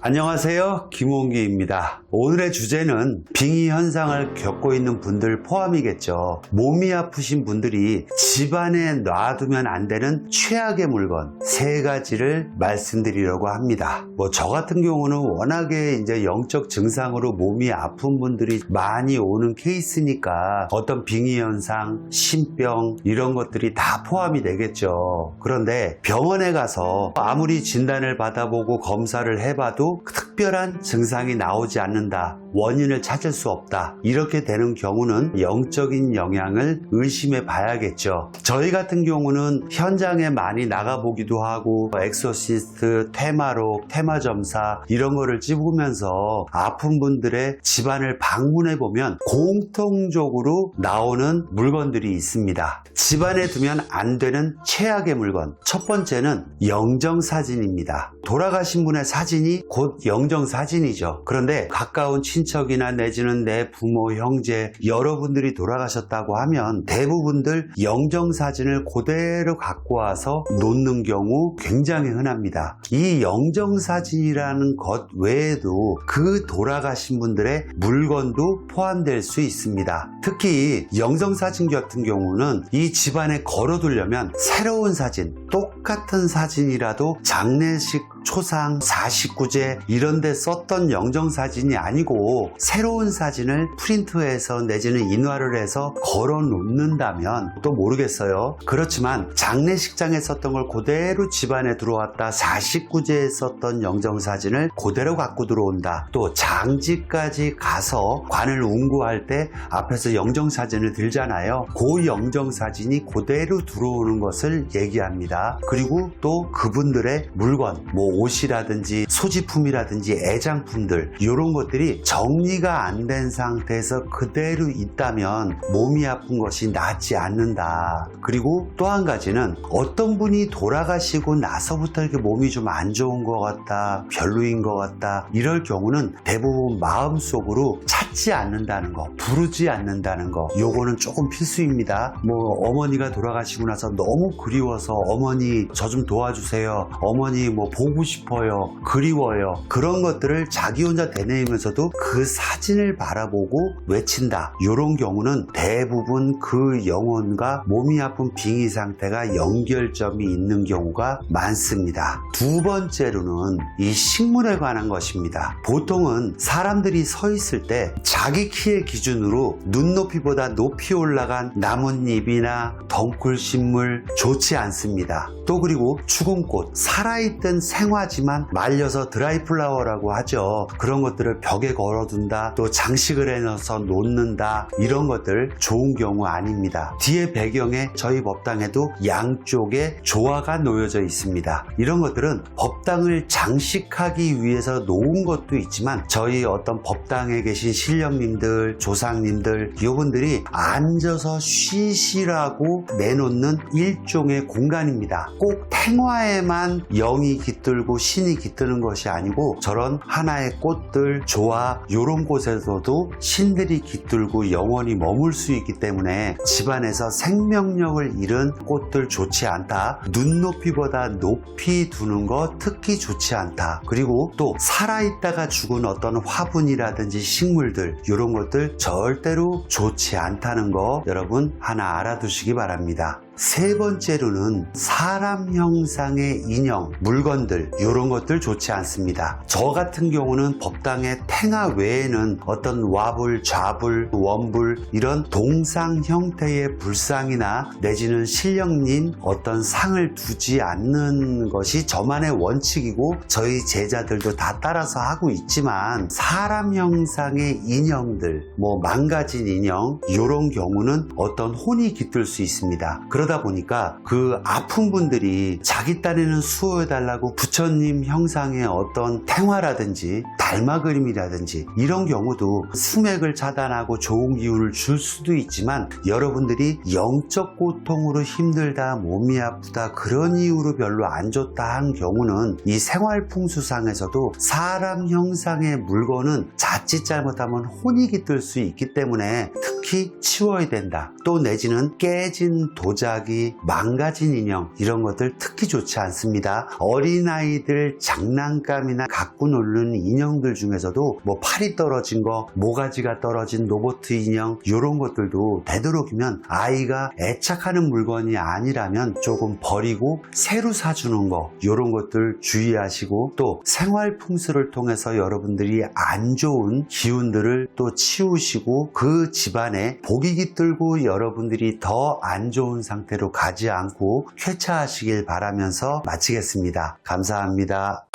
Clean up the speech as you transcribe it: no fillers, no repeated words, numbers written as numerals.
안녕하세요, 김홍기입니다. 오늘의 주제는 빙의 현상을 겪고 있는 분들 포함이겠죠. 몸이 아프신 분들이 집안에 놔두면 안 되는 최악의 물건 3가지를 말씀드리려고 합니다. 저 같은 경우는 워낙에 이제 영적 증상으로 몸이 아픈 분들이 많이 오는 케이스니까 어떤 빙의 현상, 신병 이런 것들이 다 포함이 되겠죠. 그런데 병원에 가서 아무리 진단을 받아보고 검사를 해봐도 특별한 증상이 나오지 않는다, 원인을 찾을 수 없다, 이렇게 되는 경우는 영적인 영향을 의심해 봐야겠죠. 저희 같은 경우는 현장에 많이 나가보기도 하고 엑소시스트, 테마록, 테마점사 이런 거를 찍으면서 아픈 분들의 집안을 방문해 보면 공통적으로 나오는 물건들이 있습니다. 집안에 두면 안 되는 최악의 물건, 첫 번째는 영정사진입니다. 돌아가신 분의 사진이 곧 영정사진이죠. 그런데 가까운 친척이나 내지는 내 부모, 형제, 여러분들이 돌아가셨다고 하면 대부분들 영정사진을 그대로 갖고 와서 놓는 경우 굉장히 흔합니다. 이 영정사진이라는 것 외에도 그 돌아가신 분들의 물건도 포함될 수 있습니다. 특히 영정사진 같은 경우는 이 집안에 걸어두려면 새로운 사진, 똑같은 사진이라도 장례식, 초상, 49제 이런 데 썼던 영정사진이 아니고 새로운 사진을 프린트해서 내지는 인화를 해서 걸어 놓는다면 또 모르겠어요. 그렇지만 장례식장에 썼던 걸 그대로 집안에 들어왔다, 49제에 썼던 영정사진을 그대로 갖고 들어온다, 또 장지까지 가서 관을 운구할 때 앞에서 영정사진을 들잖아요. 그 영정사진이 그대로 들어오는 것을 얘기합니다. 그리고 또 그분들의 물건, 옷이라든지 소지품이라든지 애장품들, 이런 것들이 정리가 안 된 상태에서 그대로 있다면 몸이 아픈 것이 낫지 않는다. 그리고 또 한 가지는 어떤 분이 돌아가시고 나서부터 이렇게 몸이 좀 안 좋은 것 같다, 별로인 것 같다, 이럴 경우는 대부분 마음속으로 찾지 않는다는 거, 부르지 않는다는 거, 요거는 조금 필수입니다. 어머니가 돌아가시고 나서 너무 그리워서 어머니 저 좀 도와주세요, 어머니 보고 싶어요, 그리워요, 그런 것들을 자기 혼자 되뇌이면서도 그 사진을 바라보고 외친다. 이런 경우는 대부분 그 영혼과 몸이 아픈 빙의 상태가 연결점이 있는 경우가 많습니다. 두 번째로는 이 식물에 관한 것입니다. 보통은 사람들이 서 있을 때 자기 키의 기준으로 눈높이보다 높이 올라간 나뭇잎이나 덩굴식물 좋지 않습니다. 또 그리고 죽은 꽃, 살아있던 생화지만 말려서 드라이플라워라고 하죠. 그런 것들을 벽에 걸어둔다, 또 장식을 해놔서 놓는다, 이런 것들 좋은 경우 아닙니다. 뒤에 배경에 저희 법당에도 양쪽에 조화가 놓여져 있습니다. 이런 것들은 법당을 장식하기 위해서 놓은 것도 있지만 저희 어떤 법당에 계신 신령님들, 조상님들, 이분들이 앉아서 쉬시라고 내놓는 일종의 공간입니다. 꼭 탱화에만 영이 깃들고 신이 깃드는 것이 아니고 저런 하나의 꽃들, 조화, 이런 곳에서도 신들이 깃들고 영원히 머물 수 있기 때문에 집안에서 생명력을 잃은 꽃들 좋지 않다. 눈높이보다 높이 두는 것 특히 좋지 않다. 그리고 또 살아있다가 죽은 어떤 화분이라든지 식물들, 이런 것들 절대로 좋지 않다는 거 여러분 하나 알아두시기 바랍니다. 세 번째로는 사람 형상의 인형, 물건들, 이런 것들 좋지 않습니다. 저 같은 경우는 법당의 탱화 외에는 어떤 와불, 좌불, 원불 이런 동상 형태의 불상이나 내지는 신령님 어떤 상을 두지 않는 것이 저만의 원칙이고 저희 제자들도 다 따라서 하고 있지만 사람 형상의 인형들, 망가진 인형, 이런 경우는 어떤 혼이 깃들 수 있습니다. 그러다 보니까 그 아픈 분들이 자기 딴에는 수호해달라고 부처님 형상의 어떤 탱화라든지 달마 그림이라든지 이런 경우도 수맥을 차단하고 좋은 기운을 줄 수도 있지만 여러분들이 영적 고통으로 힘들다, 몸이 아프다, 그런 이유로 별로 안 좋다 한 경우는 이 생활풍수상에서도 사람 형상의 물건은 자칫 잘못하면 혼이 깃들 수 있기 때문에 특히 치워야 된다. 또 내지는 깨진 도자 도자기, 망가진 인형 이런 것들 특히 좋지 않습니다. 어린아이들 장난감이나 갖고 놀는 인형들 중에서도 뭐 팔이 떨어진 거, 모가지가 떨어진 로봇 인형 이런 것들도 되도록이면 아이가 애착하는 물건이 아니라면 조금 버리고 새로 사주는 거 이런 것들 주의하시고, 또 생활 풍수를 통해서 여러분들이 안 좋은 기운들을 또 치우시고 그 집안에 복이 깃들고 여러분들이 더 안 좋은 상태로 가지 않고 쾌차하시길 바라면서 마치겠습니다. 감사합니다.